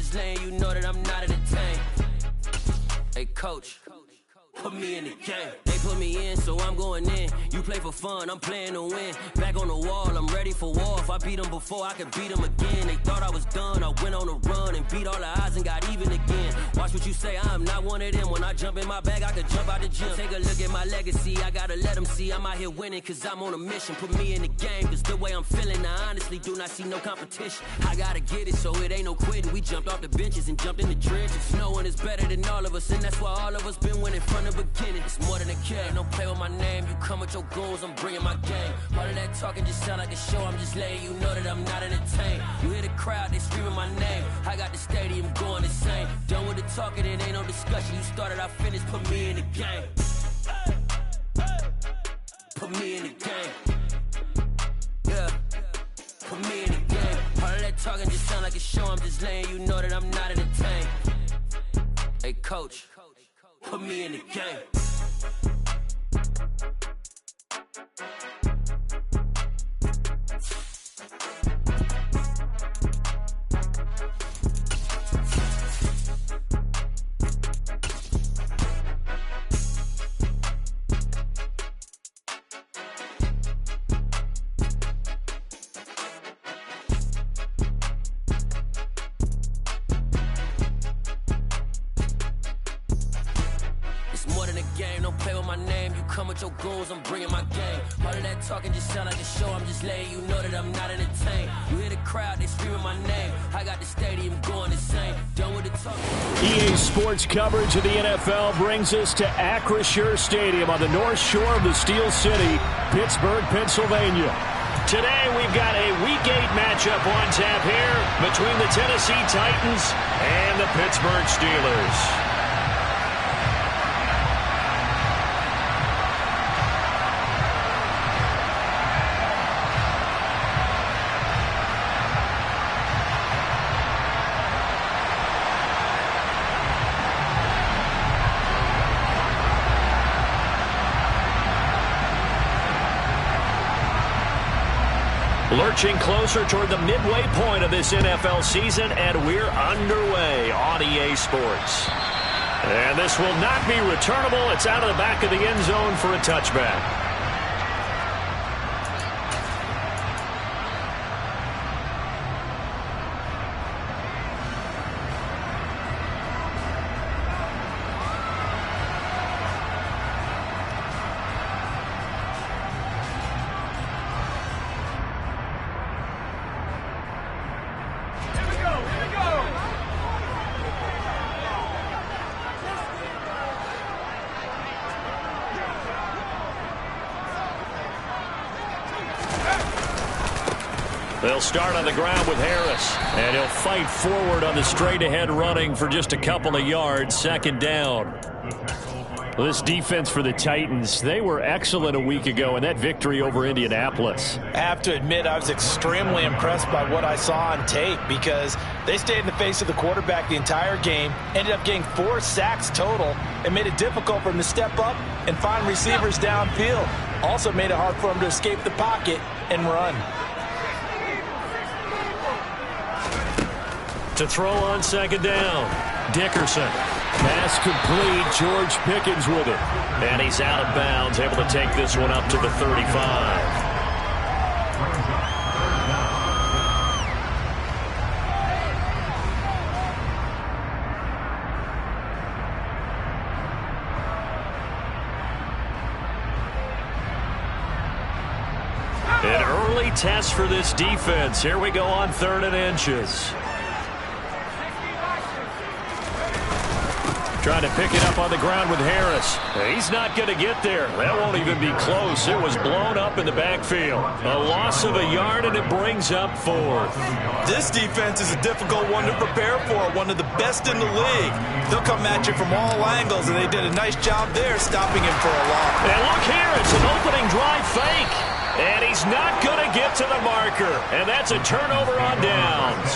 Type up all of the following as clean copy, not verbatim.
just letting you know that I'm not entertained. Hey, coach, put me in the game. They put me in, so I'm going in. You play for fun, I'm playing to win. Back on the wall, I'm ready for war. If I beat them before, I could beat them again. They thought I was done, I went on a run and beat all the odds and got even again. Watch what you say, I'm not one of them. When I jump in my bag, I could jump out the gym. Take a look at my legacy, I gotta let them see I'm out here winning, cause I'm on a mission. Put me in the game, cause the way I'm feeling, I honestly do not see no competition. I gotta get it, so it ain't no quitting. We jumped off the benches and jumped in the trenches. No one is better than all of us, and that's why all of us been winning from the beginning. It's more than a game, don't play with my name. You come with your goons, I'm bringing my game. All of that talking just sound like a show. I'm just letting you know that I'm not entertained. You hear the crowd, they screaming my name. I got the stadium going insane. Done with the talking, it ain't no discussion. You started, I finished, put me in the game. Put me in the game. Yeah, put me in the game. All of that talking just sound like a show. I'm just letting you know that I'm not entertained. Hey, coach, put me in the game. Your goons, I'm bringing my game. All of that talking just sound like a show. I'm just letting you know that I'm not entertained. You hear the crowd, they screaming my name. I got the stadium going insane. Done with the talking. EA Sports coverage of the NFL brings us to Acrisure Stadium on the north shore of the Steel City, Pittsburgh, Pennsylvania. Today we've got a Week 8 matchup on tap here between the Tennessee Titans and the Pittsburgh Steelers. Lurching closer toward the midway point of this NFL season, and we're underway on EA Sports. And this will not be returnable. It's out of the back of the end zone for a touchback. They'll start on the ground with Harris, and he'll fight forward on the straight-ahead running for just a couple of yards, second down. This defense for the Titans, they were excellent a week ago in that victory over Indianapolis. I have to admit, I was extremely impressed by what I saw on tape because they stayed in the face of the quarterback the entire game, ended up getting 4 sacks total, and made it difficult for him to step up and find receivers downfield. Also made it hard for him to escape the pocket and run. To throw on second down, Dickerson. Pass complete, George Pickens with it. And he's out of bounds, able to take this one up to the 35. An early test for this defense. Here we go on 3rd and inches. Trying to pick it up on the ground with Harris. He's not going to get there. That won't even be close. It was blown up in the backfield. A loss of a yard, and it brings up 4th. This defense is a difficult one to prepare for, one of the best in the league. They'll come at you from all angles, and they did a nice job there stopping him for a loss. And look here, it's an opening drive fake. And he's not going to get to the marker. And that's a turnover on downs.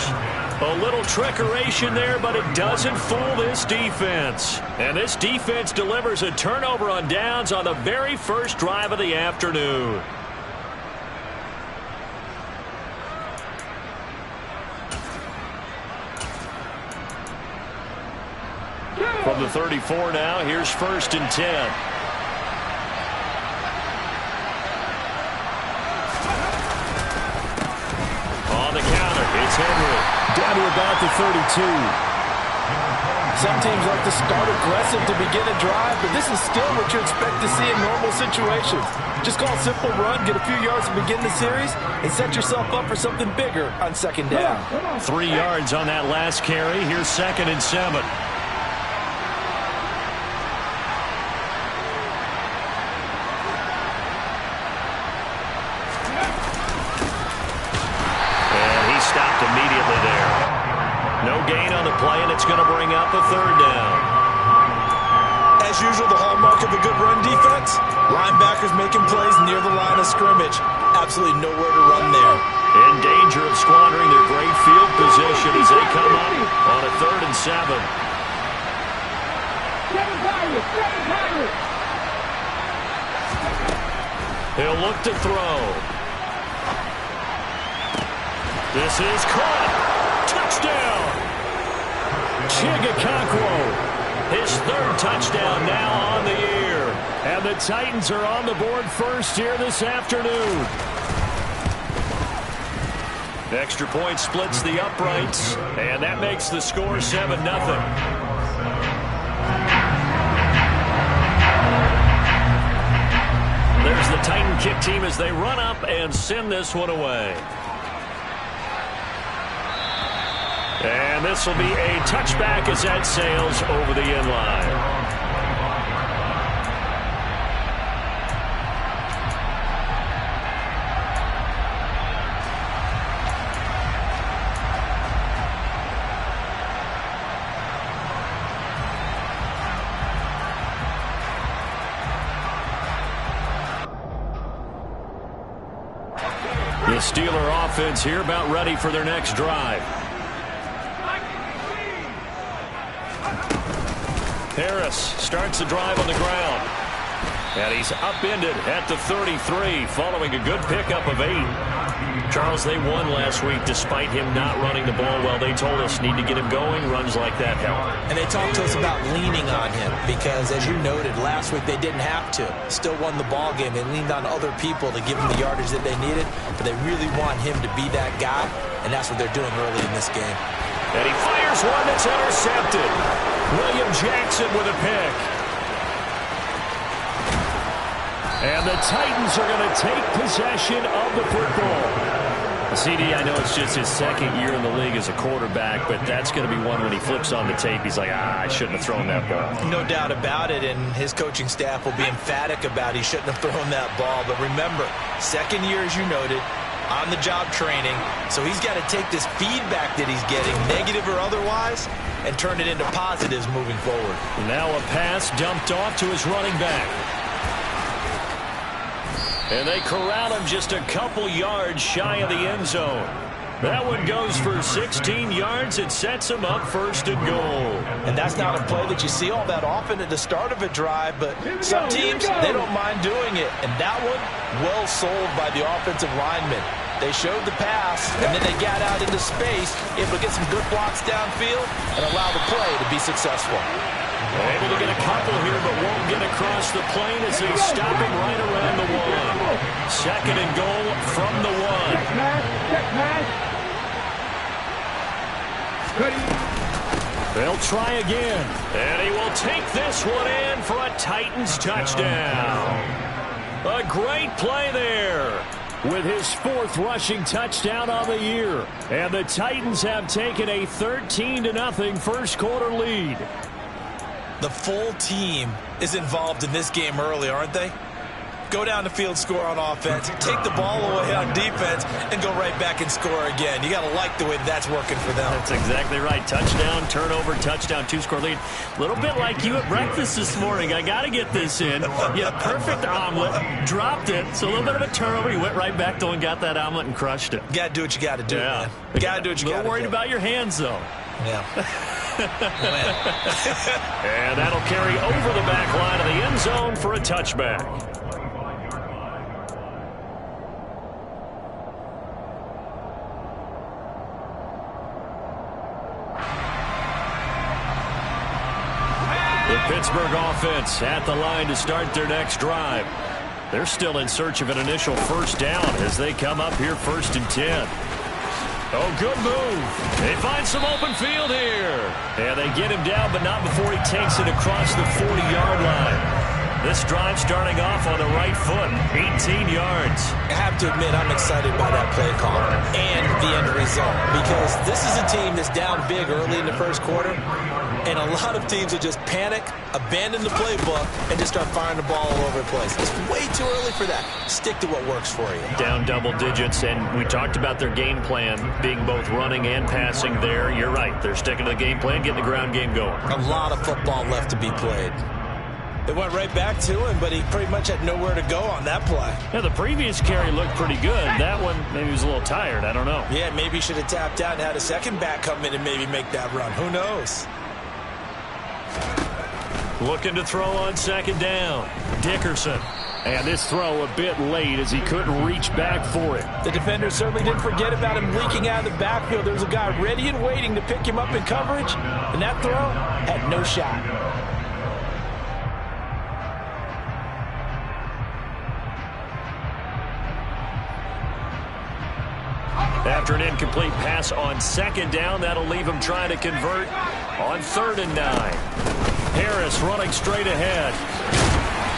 A little trickeration there, but it doesn't fool this defense. And this defense delivers a turnover on downs on the very first drive of the afternoon. From the 34 now, here's 1st and 10. On the counter, it's Henry. Down to about the 32. Some teams like to start aggressive to begin a drive, but this is still what you expect to see in normal situations. Just call a simple run, get a few yards to begin the series, and set yourself up for something bigger on 2nd down. 3 yards on that last carry. Here's 2nd and 7. And he stopped immediately there. No gain on the play, and it's going to bring up a 3rd down. As usual, the hallmark of a good run defense, linebackers making plays near the line of scrimmage. Absolutely nowhere to run there. In danger of squandering their great field position as they come up on a 3rd and 7. He'll look to throw. This is caught. Touchdown! Chigakonkwo. His 3rd touchdown now on the year. And the Titans are on the board first here this afternoon. Extra point splits the uprights, and that makes the score 7-0. There's the Titan kick team as they run up and send this one away. And this will be a touchback as that sails over the end line. The Steeler offense here about ready for their next drive. Harris starts the drive on the ground. And he's upended at the 33 following a good pickup of 8. Charles, they won last week despite him not running the ball well. They told us need to get him going. Runs like that help. And they talked to us about leaning on him because, as you noted, last week they didn't have to. Still won the ball game. They leaned on other people to give them the yardage that they needed, but they really want him to be that guy, and that's what they're doing early in this game. And he fires one that's intercepted. William Jackson with a pick. And the Titans are going to take possession of the football. CD, I know it's just his 2nd year in the league as a quarterback, but that's going to be one when he flips on the tape. He's like, I shouldn't have thrown that ball. No doubt about it, and his coaching staff will be emphatic about he shouldn't have thrown that ball. But remember, 2nd year, as you noted, on-the-job training, so he's got to take this feedback that he's getting, negative or otherwise, and turn it into positives moving forward. Now a pass dumped off to his running back. And they corral him just a couple yards shy of the end zone. That one goes for 16 yards. It sets him up 1st and goal. And that's not a play that you see all that often at the start of a drive, but some teams, they don't mind doing it. And that one, well sold by the offensive lineman. They showed the pass, and then they got out into space, able to get some good blocks downfield and allow the play to be successful. Able to get a couple here, but won't get across the plane as they stop him right around the 1. 2nd and goal from the 1. They'll try again. And he will take this one in for a Titans touchdown. A great play there with his 4th rushing touchdown on the year. And the Titans have taken a 13-0 first quarter lead. The full team is involved in this game early, aren't they? Go down the field, score on offense, take the ball away on defense, and go right back and score again. You got to like the way that's working for them. That's exactly right. Touchdown, turnover, touchdown, 2-score lead. A little bit like you at breakfast this morning. I got to get this in. You had a perfect omelet, dropped it, so a little bit of a turnover. You went right back, though, and got that omelet and crushed it. You got to do what you got to do, man. You got to do what you got to do. A little worried about your hands, though. Yeah. And that'll carry over the back line of the end zone for a touchback. The Pittsburgh offense at the line to start their next drive. They're still in search of an initial first down as they come up here 1st and 10. Oh, good move. They find some open field here. Yeah, they get him down, but not before he takes it across the 40-yard line. This drive starting off on the right foot, 18 yards. I have to admit, I'm excited by that play call and the end result, because this is a team that's down big early in the first quarter, and a lot of teams will just panic, abandon the playbook, and just start firing the ball all over the place. It's way too early for that. Stick to what works for you. Down double digits, and we talked about their game plan being both running and passing there. You're right. They're sticking to the game plan, getting the ground game going. A lot of football left to be played. It went right back to him, but he pretty much had nowhere to go on that play. Yeah, the previous carry looked pretty good. That one, maybe he was a little tired. I don't know. Yeah, maybe he should have tapped out and had a second back come in and maybe make that run. Who knows? Looking to throw on 2nd down. Dickerson. And this throw a bit late as he couldn't reach back for it. The defender certainly didn't forget about him leaking out of the backfield. There was a guy ready and waiting to pick him up in coverage, and that throw had no shot. After an incomplete pass on 2nd down, that'll leave him trying to convert on 3rd and 9. Harris running straight ahead.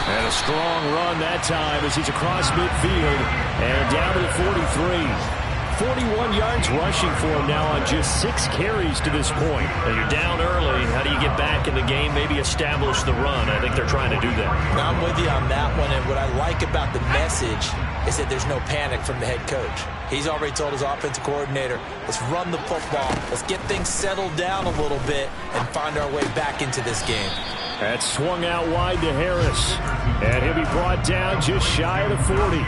And a strong run that time as he's across midfield and down to the 43. 41 yards rushing for him now on just 6 carries to this point. Now you're down early. How do you get back in the game, maybe establish the run? I think they're trying to do that. Now I'm with you on that one, and what I like about the message is that there's no panic from the head coach. He's already told his offensive coordinator, let's run the football, let's get things settled down a little bit and find our way back into this game. That's swung out wide to Harris, and he'll be brought down just shy of the 40.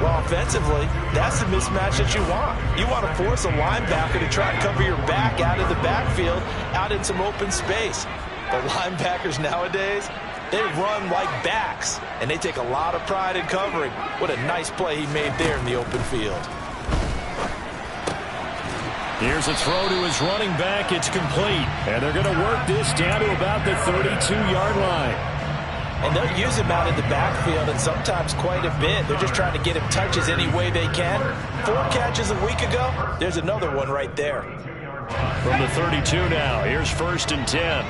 Well, offensively, that's the mismatch that you want. You want to force a linebacker to try and cover your back out of the backfield, out in some open space. But linebackers nowadays, they run like backs, and they take a lot of pride in covering. What a nice play he made there in the open field. Here's a throw to his running back. It's complete. And they're going to work this down to about the 32-yard line. And they'll use him out in the backfield, and sometimes quite a bit. They're just trying to get him touches any way they can. 4 catches a week ago. There's another one right there. From the 32 now, here's 1st and 10.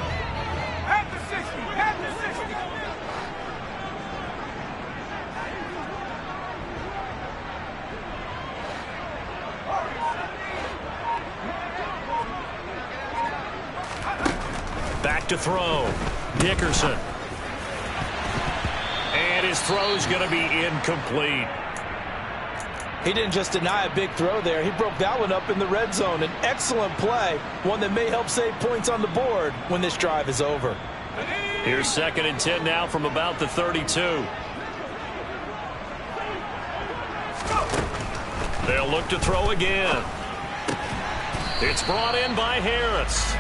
Back to throw. Dickerson. And his throw's going to be incomplete. He didn't just deny a big throw there. He broke that one up in the red zone. An excellent play, one that may help save points on the board when this drive is over. Here's 2nd and 10 now from about the 32. They'll look to throw again. It's brought in by Harris.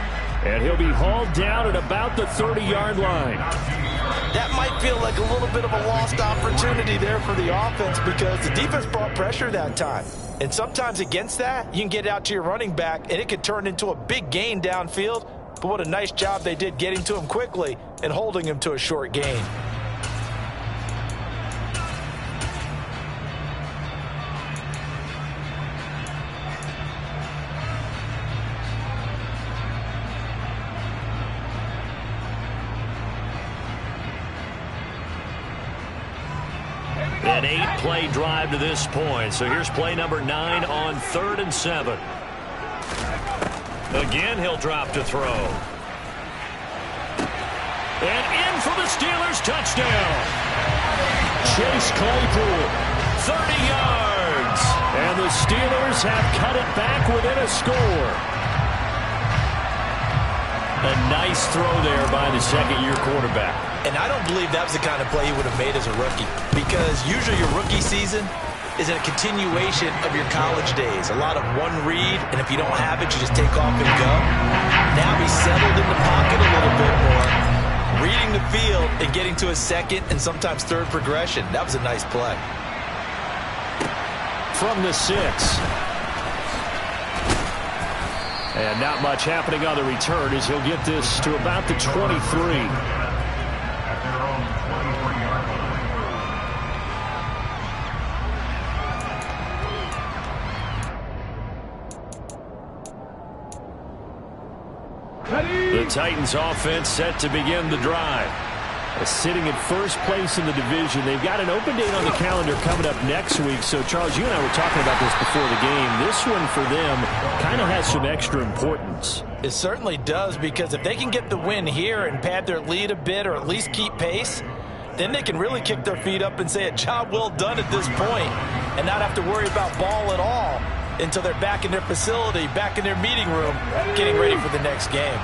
And he'll be hauled down at about the 30-yard line. That might feel like a little bit of a lost opportunity there for the offense because the defense brought pressure that time. And sometimes against that, you can get out to your running back, and it could turn into a big gain downfield. But what a nice job they did getting to him quickly and holding him to a short gain. An 8-play drive to this point. So here's play number 9 on 3rd and 7. Again, he'll drop to throw. And in for the Steelers touchdown. Chase Claypool, 30 yards. And the Steelers have cut it back within a score. A nice throw there by the second-year quarterback. And I don't believe that was the kind of play he would have made as a rookie, because usually your rookie season is a continuation of your college days. A lot of one read, and if you don't have it, you just take off and go. Now he's settled in the pocket a little bit more, reading the field and getting to his second and sometimes third progression. That was a nice play. From the 6. And not much happening on the return as he'll get this to about the 23. The Titans offense set to begin the drive. Sitting in first place in the division. They've got an open date on the calendar coming up next week. So, Charles, you and I were talking about this before the game. This one for them kind of has some extra importance. It certainly does, because if they can get the win here and pad their lead a bit or at least keep pace, then they can really kick their feet up and say a job well done at this point and not have to worry about ball at all until they're back in their facility, back in their meeting room, getting ready for the next game.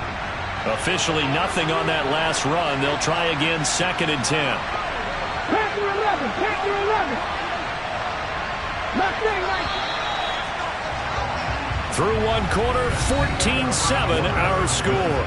Officially nothing on that last run. They'll try again, 2nd and 10. Pack your 11, pack your 11. Through one quarter, 14-7 our score.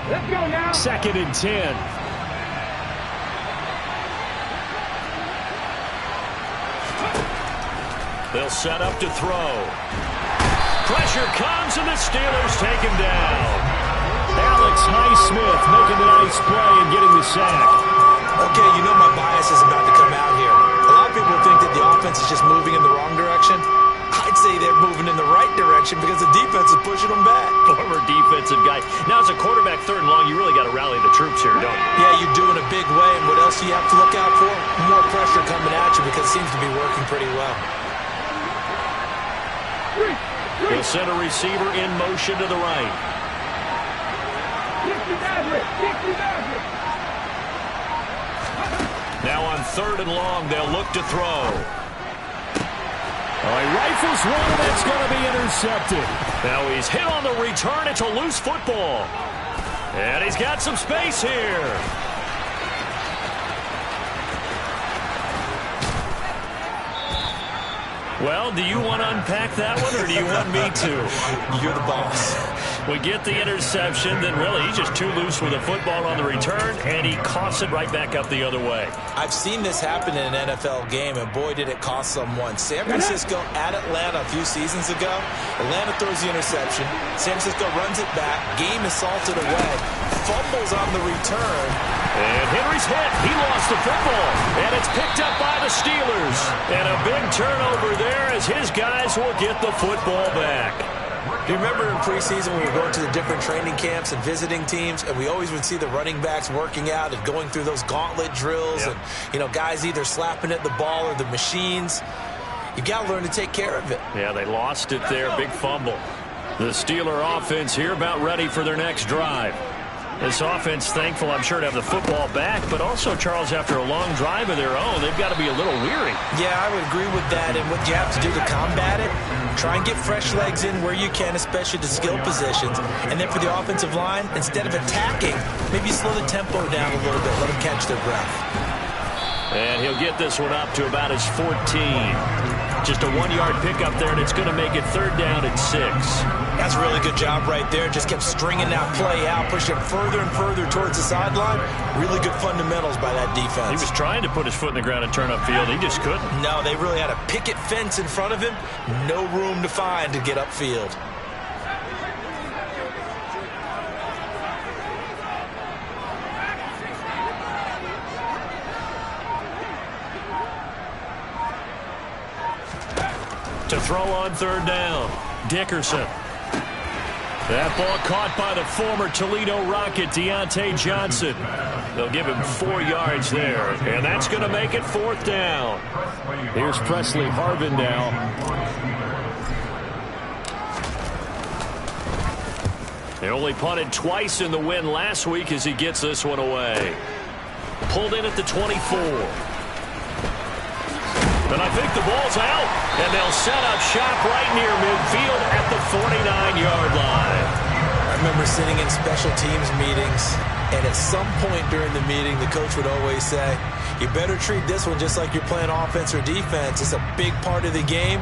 Let's go now. 2nd and 10. They'll set up to throw. Pressure comes and the Steelers take him down. Alex Highsmith making a nice play and getting the sack. Okay, you know my bias is about to come out here. A lot of people think that the offense is just moving in the wrong direction. I'd say they're moving in the right direction because the defense is pushing them back. Former defensive guy. Now, as a quarterback, 3rd and long, you really got to rally the troops here, don't you? Yeah, you do in a big way. And what else do you have to look out for? More pressure coming at you because it seems to be working pretty well. He'll send a receiver in motion to the right. Now on 3rd and long, they'll look to throw. He rifles one, and it's going to be intercepted. Now he's hit on the return. It's a loose football. And he's got some space here. Well, do you want to unpack that one, or do you want me to? You're the boss. We get the interception, then really he's just too loose with the football on the return, and he coughs it right back up the other way. I've seen this happen in an NFL game, and boy, did it cost someone. San Francisco at Atlanta a few seasons ago. Atlanta throws the interception. San Francisco runs it back. Game is salted away. Fumbles on the return. And Henry's hit. He lost the football. And it's picked up by the Steelers. And a big turnover there as his guys will get the football back. Do you remember in preseason we were going to the different training camps and visiting teams, and we always would see the running backs working out and going through those gauntlet drills, and, you know, guys either slapping at the ball or the machines. You got to learn to take care of it. Yeah, they lost it there. Big fumble. The Steeler offense here about ready for their next drive. This offense thankful, I'm sure, to have the football back, but also, Charles, after a long drive of their own, they've got to be a little weary. Yeah, I would agree with that, and what you have to do to combat it, try and get fresh legs in where you can, especially to skill positions. And then for the offensive line, instead of attacking, maybe slow the tempo down a little bit, let them catch their breath. And he'll get this one up to about his 14. Just a 1-yard pickup there, and it's going to make it 3rd down and 6. That's a really good job right there. Just kept stringing that play out, pushing further and further towards the sideline. Really good fundamentals by that defense. He was trying to put his foot in the ground and turn upfield. He just couldn't. No, they really had a picket fence in front of him. No room to find to get upfield. To throw on 3rd down, Dickerson. That ball caught by the former Toledo Rocket, Deontay Johnson. They'll give him 4 yards there, and that's going to make it 4th down. Here's Presley Harvin now. They only punted twice in the win last week as he gets this one away. Pulled in at the 24. And I think the ball's out, and they'll set up shop right near midfield at the 49-yard line. remember sitting in special teams meetings, and at some point during the meeting, the coach would always say, you better treat this one just like you're playing offense or defense. It's a big part of the game,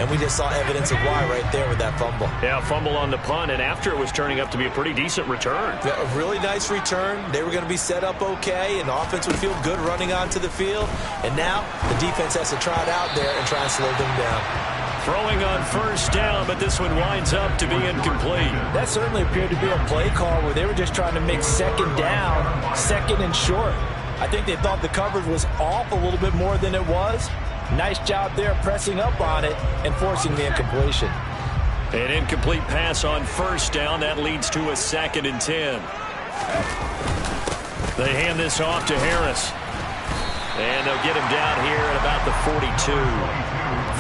and we just saw evidence of why right there with that fumble. Yeah, fumble on the punt, and after it was turning up to be a pretty decent return. Yeah, a really nice return. They were going to be set up okay, and the offense would feel good running onto the field. And now the defense has to try it out there and try and slow them down. Throwing on first down, but this one winds up to be incomplete. That certainly appeared to be a play call where they were just trying to make second down, second and short. I think they thought the coverage was off a little bit more than it was. Nice job there pressing up on it and forcing the incompletion. An incomplete pass on first down. That leads to a 2nd and 10. They hand this off to Harris. And they'll get him down here at about the 42.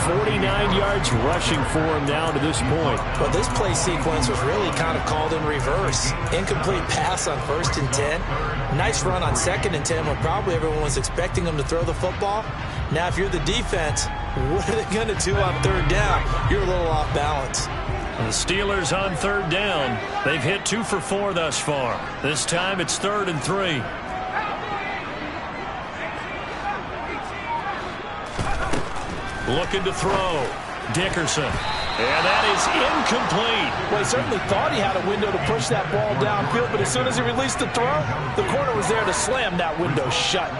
49 yards rushing for him down to this point. But this play sequence was really kind of called in reverse. Incomplete pass on 1st and 10. Nice run on 2nd and 10 when probably everyone was expecting them to throw the football. Now, if you're the defense, what are they going to do on 3rd down? You're a little off balance. The Steelers on 3rd down. They've hit 2 for 4 thus far. This time it's 3rd and 3. Looking to throw. Dickerson. And that is incomplete. Well, he certainly thought he had a window to push that ball downfield, but as soon as he released the throw, the corner was there to slam that window shut.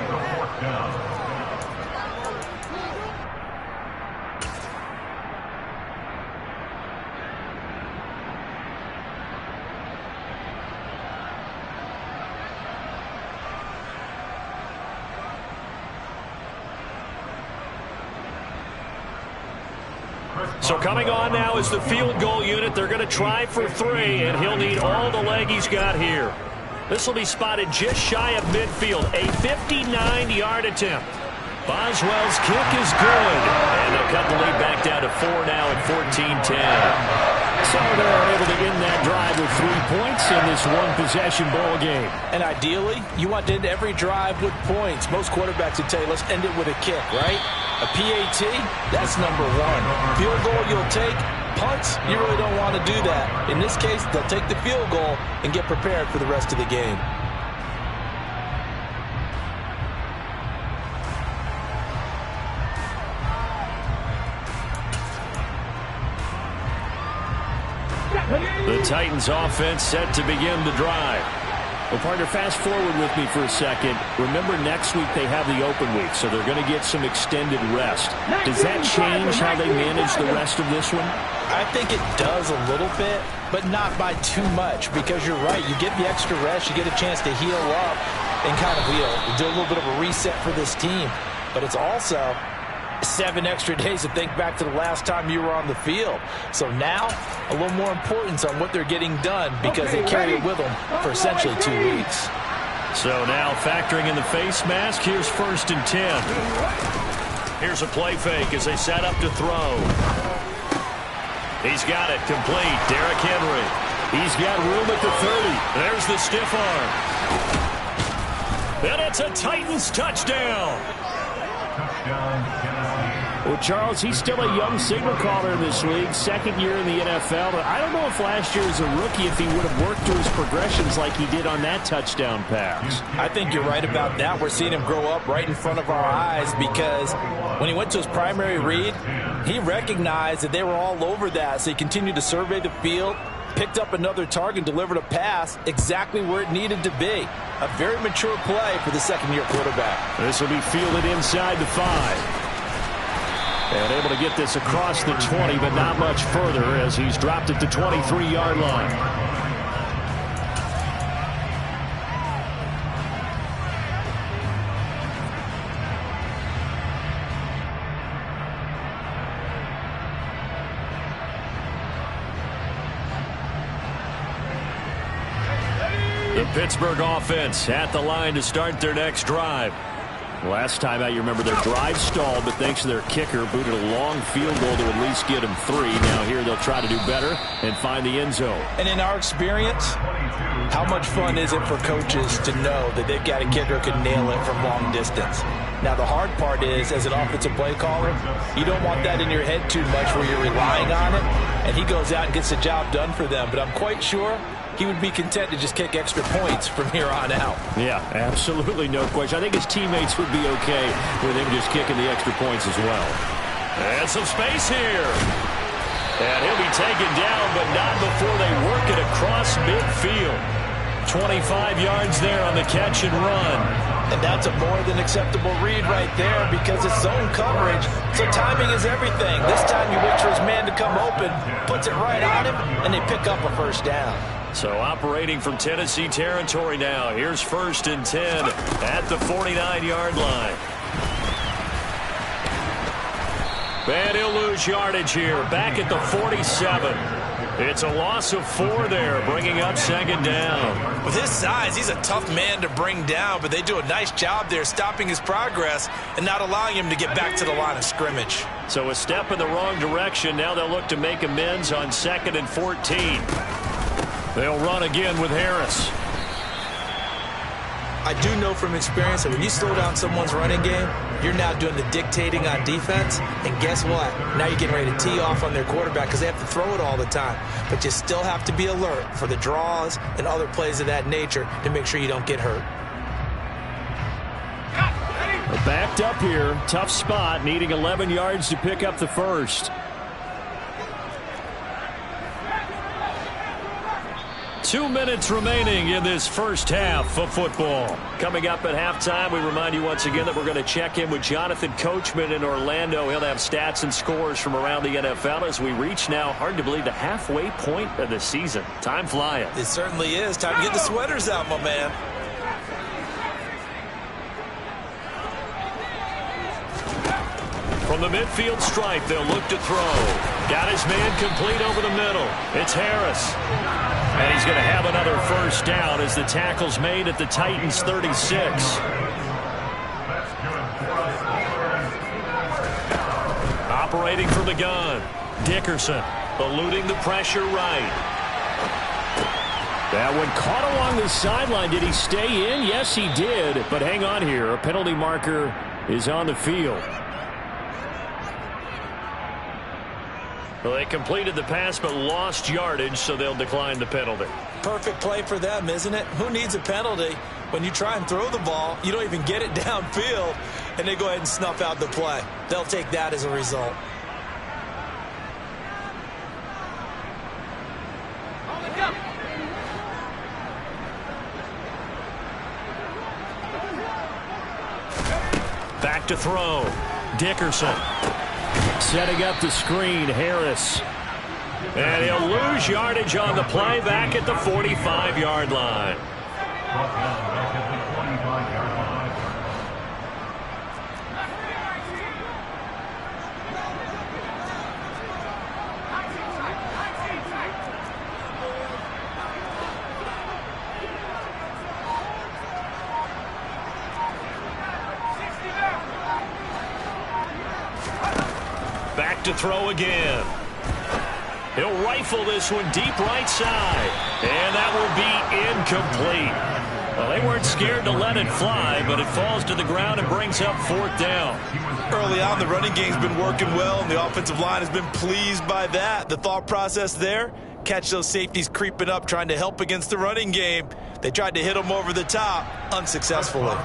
So coming on now is the field goal unit. They're going to try for 3, and he'll need all the leg he's got here. This will be spotted just shy of midfield. A 59-yard attempt. Boswell's kick is good. And they'll cut the lead back down to 4 now at 14-10. So they're able to end that drive with 3 points in this one-possession ball game. And ideally, you want to end every drive with points. Most quarterbacks would tell you, let's end it with a kick, right? A PAT, that's number 1. Field goal, you'll take. Punts, you really don't want to do that. In this case, they'll take the field goal and get prepared for the rest of the game. The Titans offense set to begin the drive. Well, partner, fast forward with me for a second. Remember, next week they have the open week, so they're going to get some extended rest. Does that change how they manage the rest of this one? I think it does a little bit, but not by too much, because you're right. You get the extra rest. You get a chance to heal up and kind of do a little bit of a reset for this team. But it's also 7 extra days to think back to the last time you were on the field. So now, a little more importance on what they're getting done, because they carry it with them for essentially 2 weeks. So now factoring in the face mask, here's 1st and 10. Here's a play fake as they set up to throw. He's got it complete. Derrick Henry. He's got room at the 30. There's the stiff arm. And it's a Titans touchdown. Well, Charles, he's still a young signal caller in this league, 2nd year in the NFL. But I don't know if last year as a rookie, if he would have worked through his progressions like he did on that touchdown pass. I think you're right about that. We're seeing him grow up right in front of our eyes, because when he went to his primary read, he recognized that they were all over that. So he continued to survey the field, picked up another target, delivered a pass exactly where it needed to be. A very mature play for the 2nd-year quarterback. This will be fielded inside the 5. And able to get this across the 20, but not much further as he's dropped at the 23-yard line. The Pittsburgh offense at the line to start their next drive. Last time out, you remember their drive stalled, but thanks to their kicker, booted a long field goal to at least get them 3. Now here they'll try to do better and find the end zone. And in our experience, how much fun is it for coaches to know that they've got a kicker who can nail it from long distance? Now, the hard part is, as an offensive play caller, you don't want that in your head too much where you're relying on it, and he goes out and gets the job done for them. But I'm quite sure he would be content to just kick extra points from here on out. Yeah, absolutely no question. I think his teammates would be okay with him just kicking the extra points as well. And some space here. And he'll be taken down, but not before they work it across midfield. 25 yards there on the catch and run. And that's a more than acceptable read right there because it's zone coverage, so timing is everything. This time he waits for his man to come open, puts it right on him, and they pick up a first down. So operating from Tennessee territory now. Here's 1st and 10 at the 49-yard line. And he'll lose yardage here, back at the 47. It's a loss of 4 there, bringing up 2nd down. With his size, he's a tough man to bring down, but they do a nice job there stopping his progress and not allowing him to get back to the line of scrimmage. So a step in the wrong direction. Now they'll look to make amends on 2nd and 14. They'll run again with Harris. I do know from experience that when you slow down someone's running game, you're now doing the dictating on defense. And guess what? Now you're getting ready to tee off on their quarterback because they have to throw it all the time. But you still have to be alert for the draws and other plays of that nature to make sure you don't get hurt. Backed up here. Tough spot. Needing 11 yards to pick up the first. 2 minutes remaining in this first half of football. Coming up at halftime, we remind you once again that we're going to check in with Jonathan Coachman in Orlando. He'll have stats and scores from around the NFL as we reach now, hard to believe, the halfway point of the season. Time flying. It certainly is. Time to get the sweaters out, my man. From the midfield stripe, they'll look to throw. Got his man complete over the middle. It's Harris. And he's going to have another first down as the tackle's made at the Titans' 36. Operating from the gun, Dickerson eluding the pressure right. That one caught along the sideline. Did he stay in? Yes, he did. But hang on here. A penalty marker is on the field. Well, they completed the pass but lost yardage, so they'll decline the penalty. Perfect play for them, isn't it? Who needs a penalty? When you try and throw the ball, you don't even get it downfield, and they go ahead and snuff out the play. They'll take that as a result. Back to throw. Dickerson. Setting up the screen, Harris. And he'll lose yardage on the play back at the 45-yard line. Back to throw again. He'll rifle this one deep right side. And that will be incomplete. Well, they weren't scared to let it fly, but it falls to the ground and brings up 4th down. Early on, the running game's been working well, and the offensive line has been pleased by that. The thought process there, catch those safeties creeping up, trying to help against the running game. They tried to hit them over the top, unsuccessfully.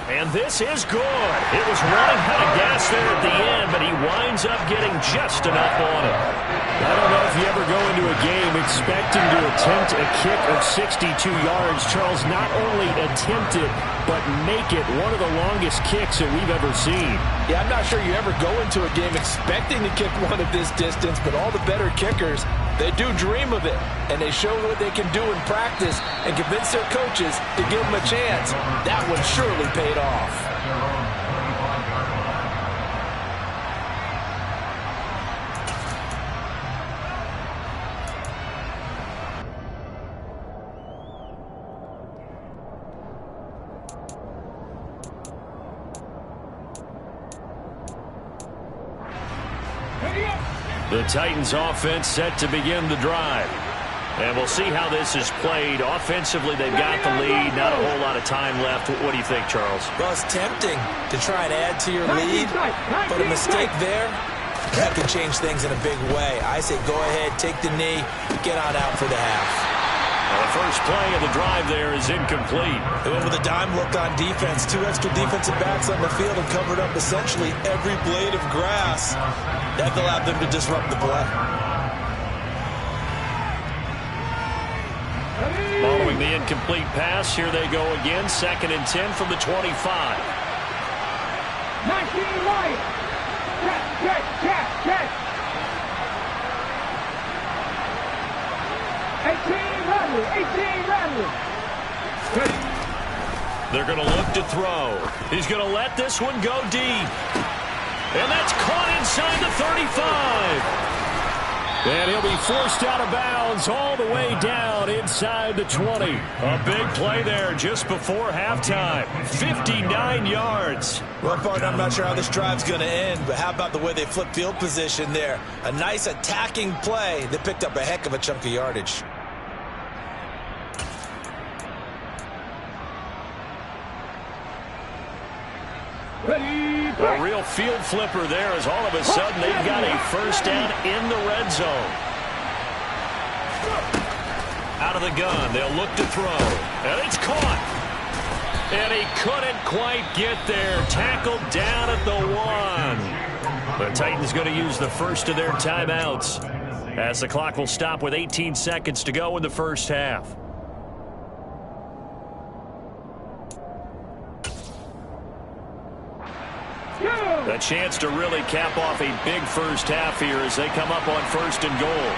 And this is good. It was running out of gas there at the end, but he winds up getting just enough on it. I don't know if you ever go into a game expecting to attempt a kick of 62 yards. Charles, not only attempt it, but make it one of the longest kicks that we've ever seen. Yeah, I'm not sure you ever go into a game expecting to kick one of this distance, but all the better kickers, they do dream of it, and they show what they can do in practice and convince their coaches to give them a chance. That one surely paid off. The Titans offense set to begin the drive. And we'll see how this is played. Offensively, they've got the lead. Not a whole lot of time left. What do you think, Charles? Well, it's tempting to try and add to your lead, but a mistake there, that could change things in a big way. I say go ahead, take the knee, get on out for the half. Well, the first play of the drive there is incomplete. They went with a dime look on defense. 2 extra defensive backs on the field and covered up essentially every blade of grass. That allowed them to disrupt the play. Following the incomplete pass, here they go again. 2nd and 10 from the 25. 19 right. Check. 18 Radley. They're going to look to throw. He's going to let this one go deep. And that's caught inside the 35. And he'll be forced out of bounds all the way down inside the 20. A big play there just before halftime. 59 yards. Well, partner, I'm not sure how this drive's going to end, but how about the way they flip field position there? A nice attacking play that picked up a heck of a chunk of yardage. A real field flipper there as all of a sudden they've got a first down in the red zone. Out of the gun, they'll look to throw. And it's caught. And he couldn't quite get there. Tackled down at the 1. The Titans going to use the first of their timeouts as the clock will stop with 18 seconds to go in the first half. A chance to really cap off a big first half here as they come up on 1st and goal.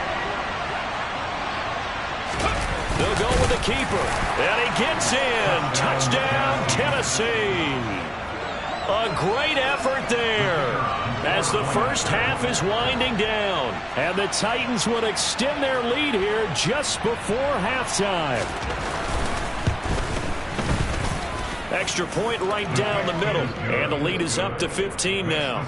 They'll go with the keeper. And he gets in. Touchdown, Tennessee. A great effort there as the first half is winding down. And the Titans will extend their lead here just before halftime. Extra point right down the middle. And the lead is up to 15 now.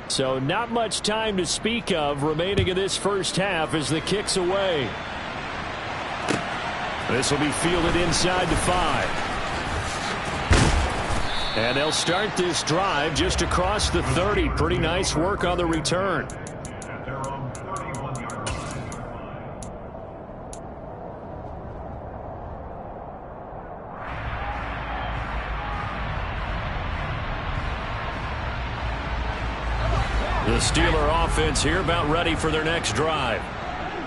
So not much time to speak of remaining in this first half as the kick's away. This will be fielded inside the 5. And they'll start this drive just across the 30. Pretty nice work on the return. The Steeler offense here about ready for their next drive.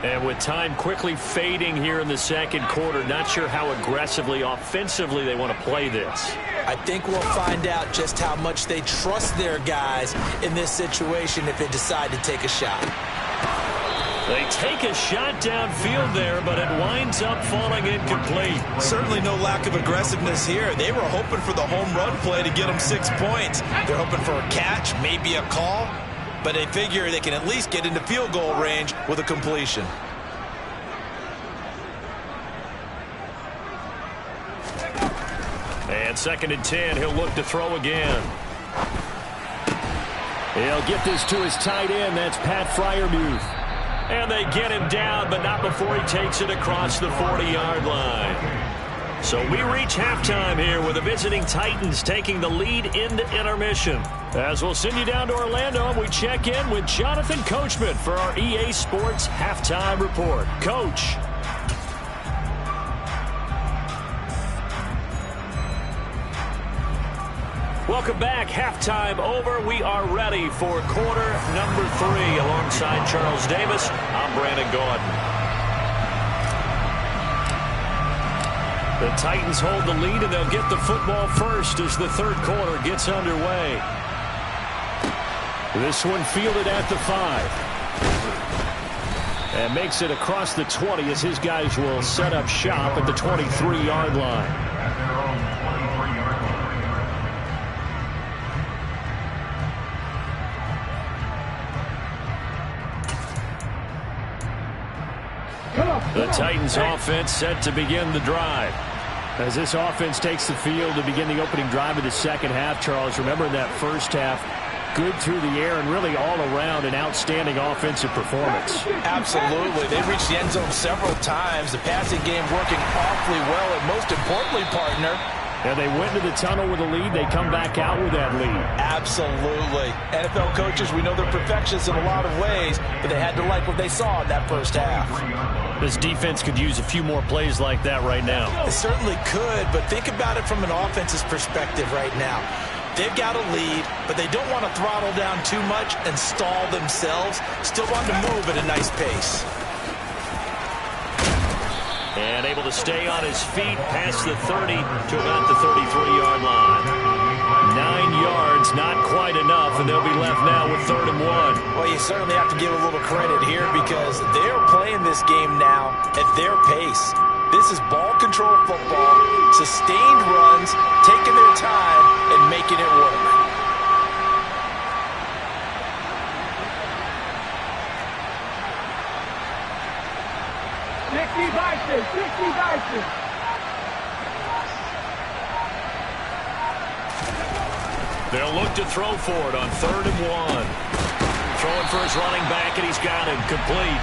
And with time quickly fading here in the second quarter, not sure how aggressively, offensively they want to play this. I think we'll find out just how much they trust their guys in this situation if they decide to take a shot. They take a shot downfield there, but it winds up falling incomplete. Certainly no lack of aggressiveness here. They were hoping for the home run play to get them 6 points. They're hoping for a catch, maybe a call, but they figure they can at least get into field goal range with a completion. And 2nd and 10, he'll look to throw again. He'll get this to his tight end. That's Pat Freiermuth. And they get him down, but not before he takes it across the 40-yard line. So we reach halftime here with the visiting Titans taking the lead into intermission. As we'll send you down to Orlando, and we check in with Jonathan Coachman for our EA Sports Halftime Report. Coach. Welcome back. Halftime over. We are ready for quarter number 3. Alongside Charles Davis, I'm Brandon Gaudin. The Titans hold the lead, and they'll get the football first as the third quarter gets underway. This one fielded at the 5. And makes it across the 20 as his guys will set up shop at the 23-yard line. The Titans offense set to begin the drive. As this offense takes the field to begin the opening drive of the second half, Charles, remember in that first half, good through the air and really all around an outstanding offensive performance. Absolutely. They reached the end zone several times. The passing game working awfully well, and most importantly, partner, and they went into the tunnel with a lead. They come back out with that lead. Absolutely. NFL coaches, we know they're perfectionists in a lot of ways, but they had to like what they saw in that first half. This defense could use a few more plays like that right now. It certainly could, but think about it from an offense's perspective right now. They've got a lead, but they don't want to throttle down too much and stall themselves. Still want to move at a nice pace. And able to stay on his feet past the 30 to about the 33-yard line. 9 yards, not quite enough, and they'll be left now with 3rd and 1. Well, you certainly have to give a little credit here because they're playing this game now at their pace. This is ball control football, sustained runs, taking their time, and making it work. They'll look to throw for it on 3rd and 1. Throwing for his running back, and he's got him complete.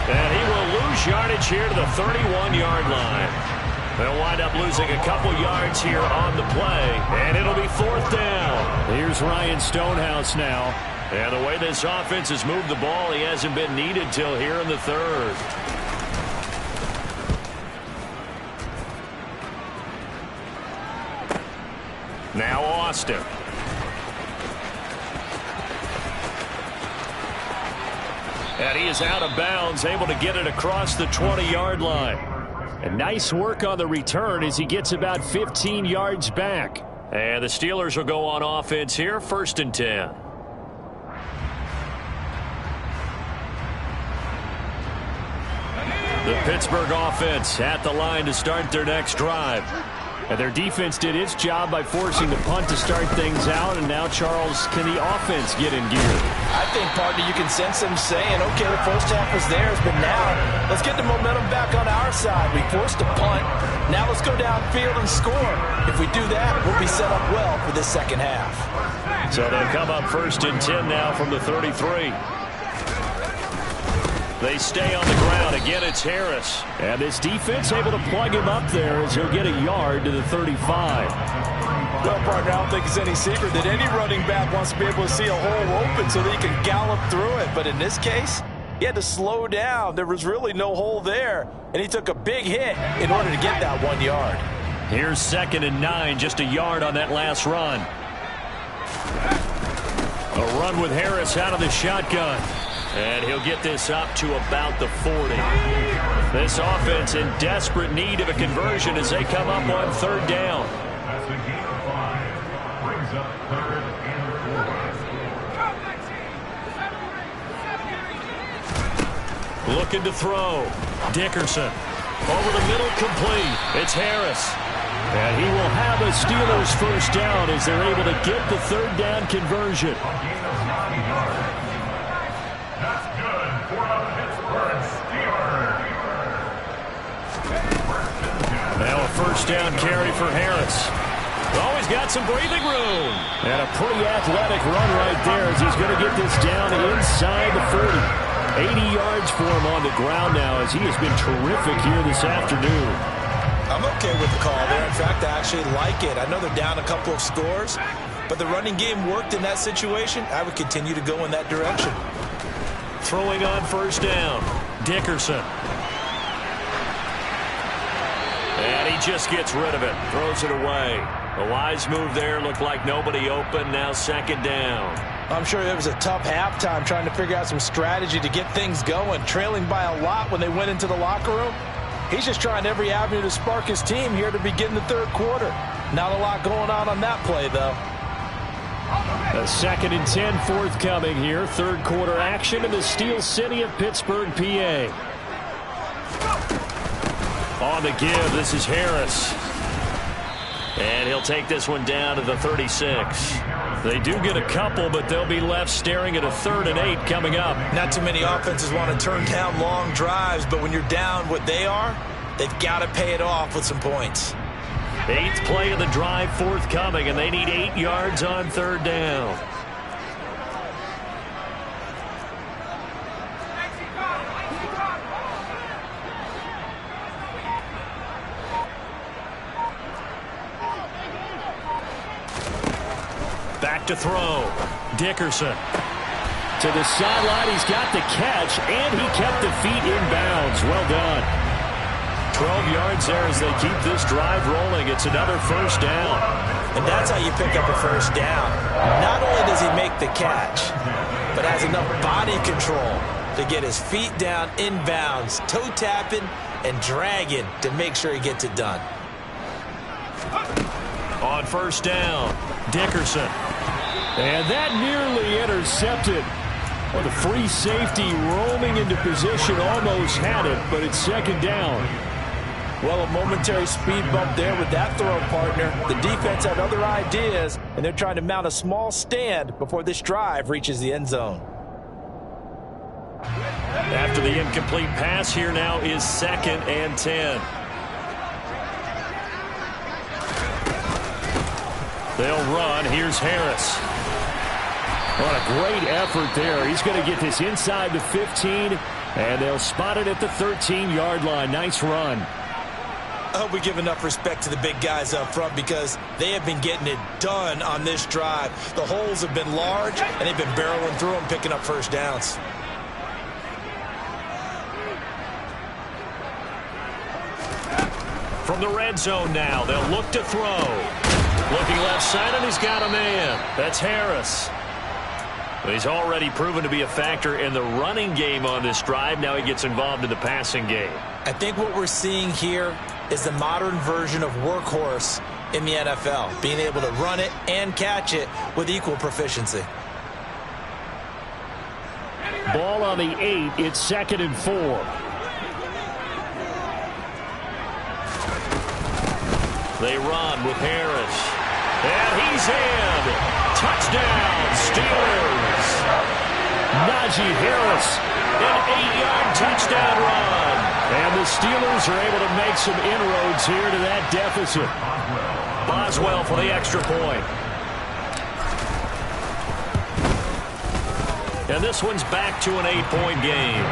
And he will lose yardage here to the 31-yard line. They'll wind up losing a couple yards here on the play, and it'll be 4th down. Here's Ryan Stonehouse now. And the way this offense has moved the ball, he hasn't been needed till here in the 3rd. Now Austin. And he is out of bounds, able to get it across the 20-yard line. And nice work on the return as he gets about 15 yards back. And the Steelers will go on offense here, 1st and 10. The Pittsburgh offense at the line to start their next drive. And their defense did its job by forcing the punt to start things out. And now, Charles, can the offense get in gear? I think, partner, you can sense them saying, okay, the first half was theirs, but now let's get the momentum back on our side. We forced a punt. Now let's go downfield and score. If we do that, we'll be set up well for this second half. So they'll come up 1st and 10 now from the 33. They stay on the ground. Again, it's Harris. And this defense able to plug him up there as he'll get a yard to the 35. Well, partner, I don't think it's any secret that any running back wants to be able to see a hole open so that he can gallop through it. But in this case, he had to slow down. There was really no hole there, and he took a big hit in order to get that 1 yard. Here's 2nd and 9, just a yard on that last run. A run with Harris out of the shotgun. And he'll get this up to about the 40. This offense in desperate need of a conversion as they come up on 3rd down. Looking to throw. Dickerson. Over the middle, complete. It's Harris. And he will have a Steelers 1st down as they're able to get the 3rd down conversion. Now a 1st down carry for Harris. Always got some breathing room. And a pretty athletic run right there as he's going to get this down inside the 40. 80 yards for him on the ground now as he has been terrific here this afternoon. I'm okay with the call there. In fact, I actually like it. I know they're down a couple of scores, but the running game worked in that situation. I would continue to go in that direction. Throwing on 1st down. Dickerson. And he just gets rid of it. Throws it away. A wise move there. Looked like nobody open. Now 2nd down. I'm sure it was a tough halftime trying to figure out some strategy to get things going. Trailing by a lot when they went into the locker room. He's just trying every avenue to spark his team here to begin the 3rd quarter. Not a lot going on that play, though. A 2nd and 10 forthcoming here. 3rd quarter action in the Steel City of Pittsburgh, PA. On the give, this is Harris. And he'll take this one down to the 36. They do get a couple, but they'll be left staring at a 3rd and 8 coming up. Not too many offenses want to turn down long drives, but when you're down what they are, they've got to pay it off with some points. Eighth play of the drive forthcoming, and they need 8 yards on third down. Back to throw. Dickerson. To the sideline, he's got the catch, and he kept the feet in bounds. Well done. 12 yards there as they keep this drive rolling. It's another first down. And that's how you pick up a first down. Not only does he make the catch, but has enough body control to get his feet down in bounds, toe tapping and dragging to make sure he gets it done. On first down, Dickerson. And that nearly intercepted. Well, the free safety roaming into position almost had it, but it's second down. Well, a momentary speed bump there with that throw, partner. The defense had other ideas, and they're trying to mount a small stand before this drive reaches the end zone. After the incomplete pass, here now is 2nd and 10. They'll run. Here's Harris. What a great effort there. He's going to get this inside the 15, and they'll spot it at the 13-yard line. Nice run. I hope we give enough respect to the big guys up front because they have been getting it done on this drive. The holes have been large, and they've been barreling through them, picking up first downs. From the red zone now, they'll look to throw. Looking left side, and he's got a man. That's Harris. He's already proven to be a factor in the running game on this drive. Now he gets involved in the passing game. I think what we're seeing here is the modern version of workhorse in the NFL, being able to run it and catch it with equal proficiency. Ball on the 8. It's 2nd and 4. They run with Harris. And he's in. Touchdown, Steelers. Najee Harris, an 8-yard touchdown run. And the Steelers are able to make some inroads here to that deficit. Boswell for the extra point. And this one's back to an 8-point game.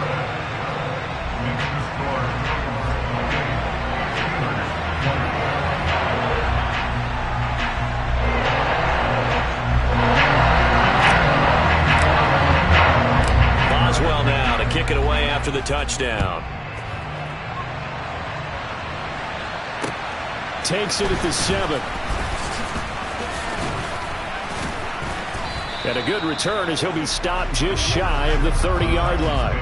Boswell now to kick it away after the touchdown. Takes it at the 7. And a good return as he'll be stopped just shy of the 30-yard line.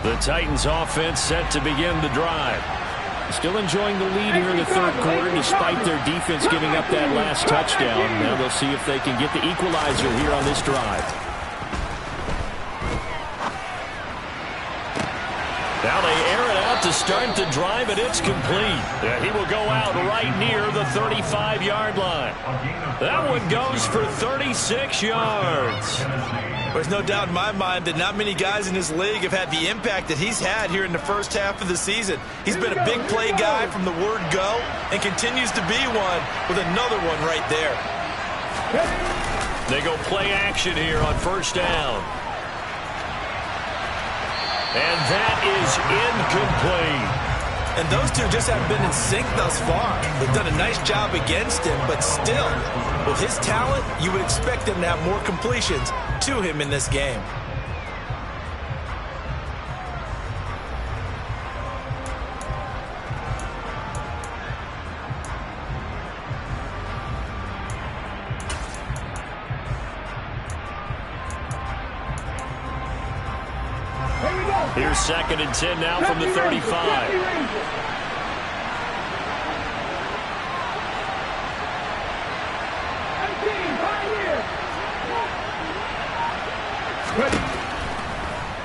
The Titans offense set to begin the drive. Still enjoying the lead here in the third quarter despite their defense giving up that last touchdown. Now they'll see if they can get the equalizer here on this drive. Now they air it out to start the drive, and it's complete. And he will go out right near the 35-yard line. That one goes for 36 yards. There's no doubt in my mind that not many guys in this league have had the impact that he's had here in the first half of the season. He's been a big play guy from the word go and continues to be one with another one right there. They go play action here on first down. And that is incomplete. And those two just haven't been in sync thus far. They've done a nice job against him, but still, with his talent, you would expect him to have more completions to him in this game. Here's 2nd and 10 now from the 35.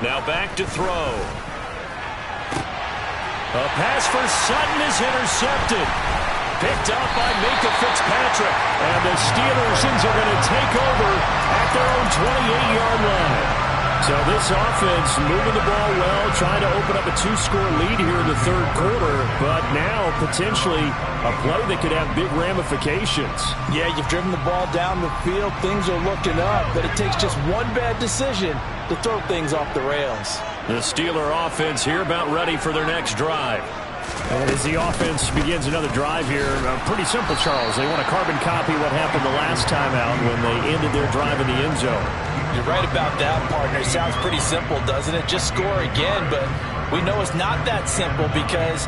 Now back to throw. A pass for Sutton is intercepted. Picked up by Minkah Fitzpatrick. And the Steelers are going to take over at their own 28-yard line. So this offense moving the ball well, trying to open up a 2-score lead here in the third quarter, but now potentially a play that could have big ramifications. Yeah, you've driven the ball down the field. Things are looking up, but it takes just one bad decision to throw things off the rails. The Steeler offense here about ready for their next drive. And as the offense begins another drive here, pretty simple, Charles. They want to carbon copy what happened the last time out when they ended their drive in the end zone. You're right about that, partner. It sounds pretty simple, doesn't it? Just score again, but we know it's not that simple because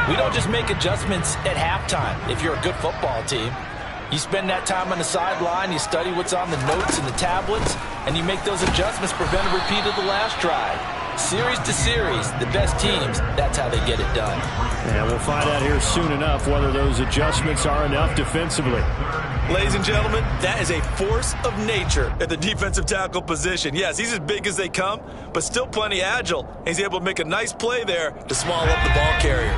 we don't just make adjustments at halftime if you're a good football team. You spend that time on the sideline, you study what's on the notes and the tablets, and you make those adjustments, prevent a repeat of the last drive. Series to series, the best teams, that's how they get it done. And we'll find out here soon enough whether those adjustments are enough defensively. Ladies and gentlemen, that is a force of nature at the defensive tackle position. Yes, he's as big as they come, but still plenty agile. He's able to make a nice play there to small up the ball carrier.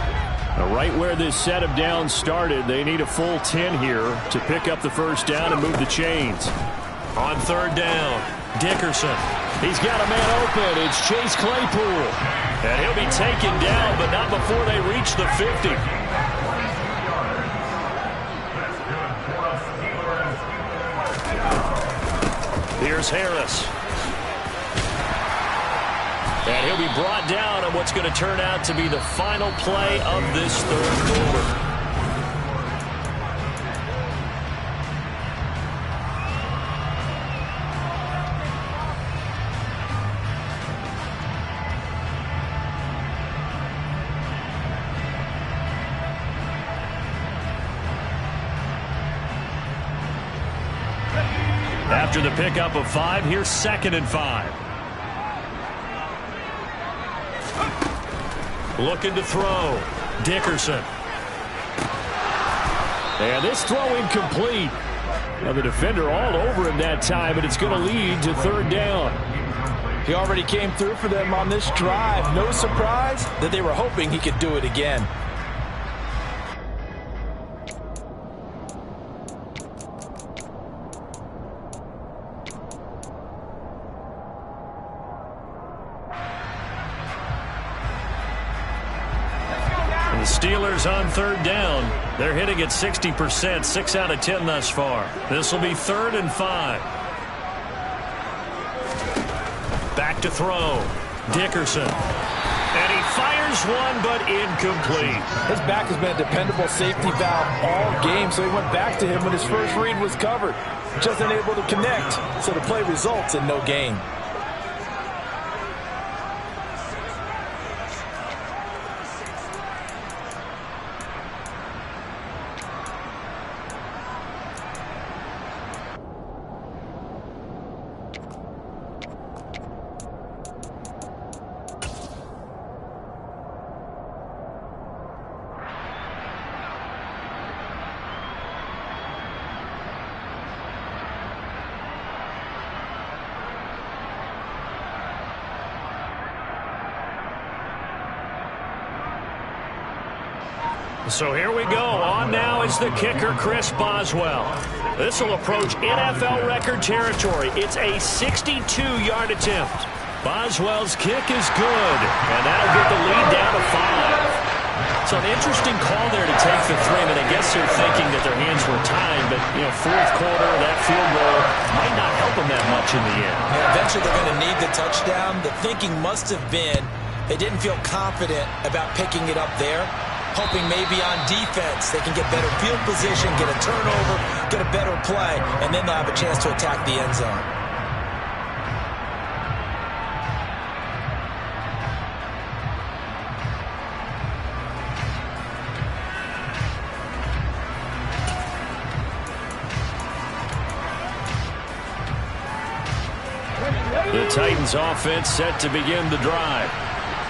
Right where this set of downs started, they need a full 10 here to pick up the first down and move the chains. On third down, Dickerson. He's got a man open. It's Chase Claypool. And he'll be taken down, but not before they reach the 50. Here's Harris. And he'll be brought down on what's going to turn out to be the final play of this third quarter. After the pickup of 5, here's 2nd and 5. Looking to throw. Dickerson. And this throw incomplete. Now the defender all over him that time, but it's going to lead to third down. He already came through for them on this drive. No surprise that they were hoping he could do it again. The Steelers on third down. They're hitting at 60%, 6 out of 10 thus far. This will be 3rd and 5. Back to throw. Dickerson. And he fires one, but incomplete. His back has been a dependable safety valve all game, so he went back to him when his first read was covered. Just unable to connect, so the play results in no gain. So here we go. On now is the kicker, Chris Boswell. This will approach NFL record territory. It's a 62-yard attempt. Boswell's kick is good, and that'll get the lead down to 5. So an interesting call there to take the 3. I mean, I guess they're thinking that their hands were tied, but, you know, fourth quarter, that field goal might not help them that much in the end. Yeah, eventually they're going to need the touchdown. The thinking must have been they didn't feel confident about picking it up there, hoping maybe on defense they can get better field position, get a turnover, get a better play, and then they'll have a chance to attack the end zone. The Titans offense set to begin the drive.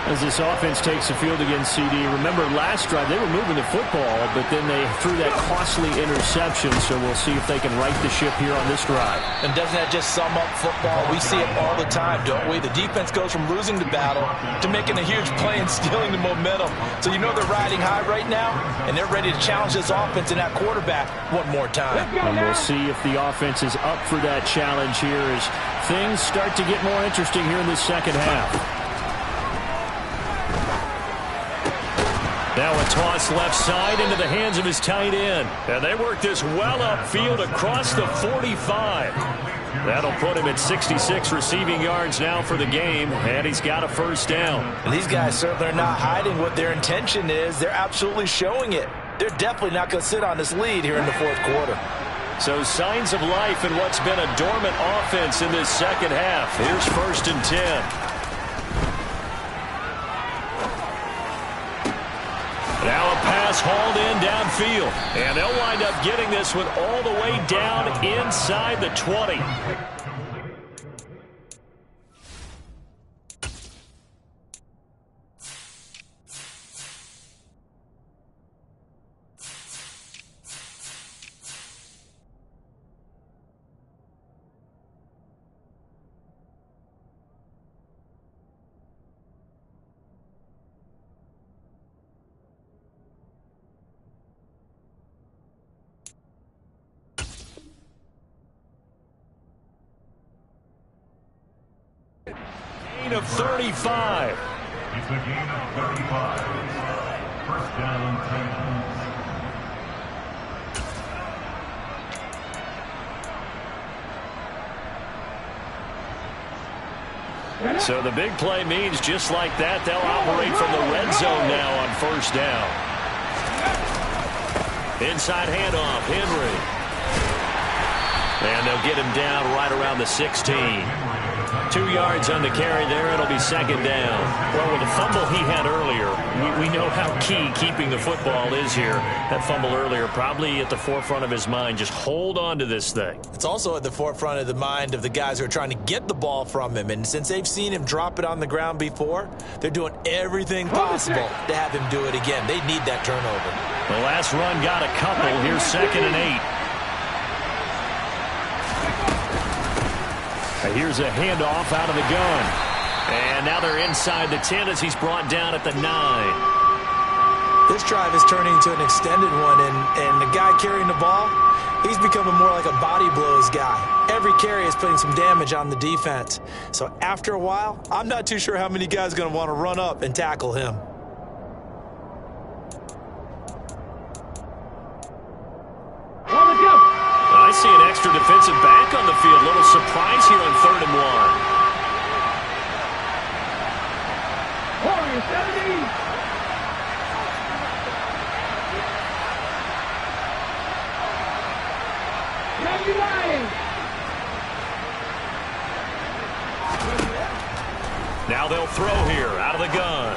As this offense takes the field against CD, remember last drive they were moving the football, but then they threw that costly interception, so we'll see if they can right the ship here on this drive. And doesn't that just sum up football? We see it all the time, don't we? The defense goes from losing the battle to making a huge play and stealing the momentum. So you know they're riding high right now, and they're ready to challenge this offense and that quarterback one more time. And we'll see if the offense is up for that challenge here as things start to get more interesting here in the second half. Now a toss left side into the hands of his tight end. And they work this well upfield across the 45. That'll put him at 66 receiving yards now for the game, and he's got a first down. And these guys certainly are not hiding what their intention is. They're absolutely showing it. They're definitely not going to sit on this lead here in the fourth quarter. So signs of life in what's been a dormant offense in this second half. Here's 1st and 10. Now a pass hauled in downfield. And they'll wind up getting this one all the way down inside the 20. Of 35. It's a gain of 35. First down, Titans. So the big play means just like that, they'll operate from the red zone now on first down. Inside handoff, Henry. And they'll get him down right around the 16. 2 yards on the carry there. It'll be second down. Well, with the fumble he had earlier, we know how key keeping the football is here. That fumble earlier probably at the forefront of his mind. Just hold on to this thing. It's also at the forefront of the mind of the guys who are trying to get the ball from him. And since they've seen him drop it on the ground before, they're doing everything possible to have him do it again. They need that turnover. The last run got a couple. Here's 2nd and 8. Here's a handoff out of the gun. And now they're inside the 10 as he's brought down at the 9. This drive is turning into an extended one, and the guy carrying the ball, he's becoming more like a body blows guy. Every carry is putting some damage on the defense. So after a while, I'm not too sure how many guys are going to want to run up and tackle him. I see an extra defensive back on the field. Little surprise here on 3rd and 1. Warriors 70. Now they'll throw here out of the gun.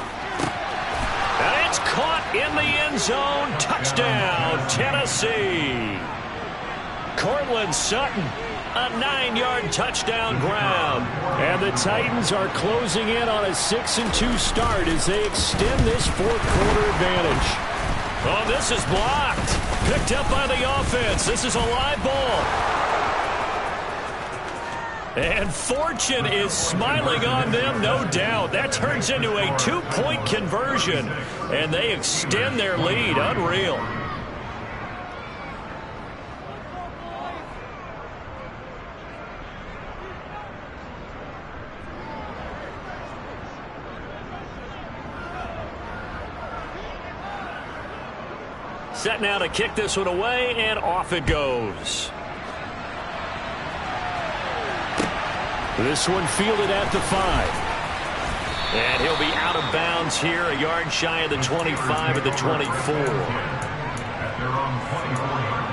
And it's caught in the end zone. Touchdown, Tennessee. Cortland Sutton, a 9-yard touchdown grab. And the Titans are closing in on a 6-2 start as they extend this fourth quarter advantage. Oh, this is blocked. Picked up by the offense. This is a live ball. And fortune is smiling on them, no doubt. That turns into a 2-point conversion, and they extend their lead. Unreal. Set now to kick this one away, and off it goes. This one fielded at the 5. And he'll be out of bounds here, a yard shy of the 25 at the 24. At their own 24-yard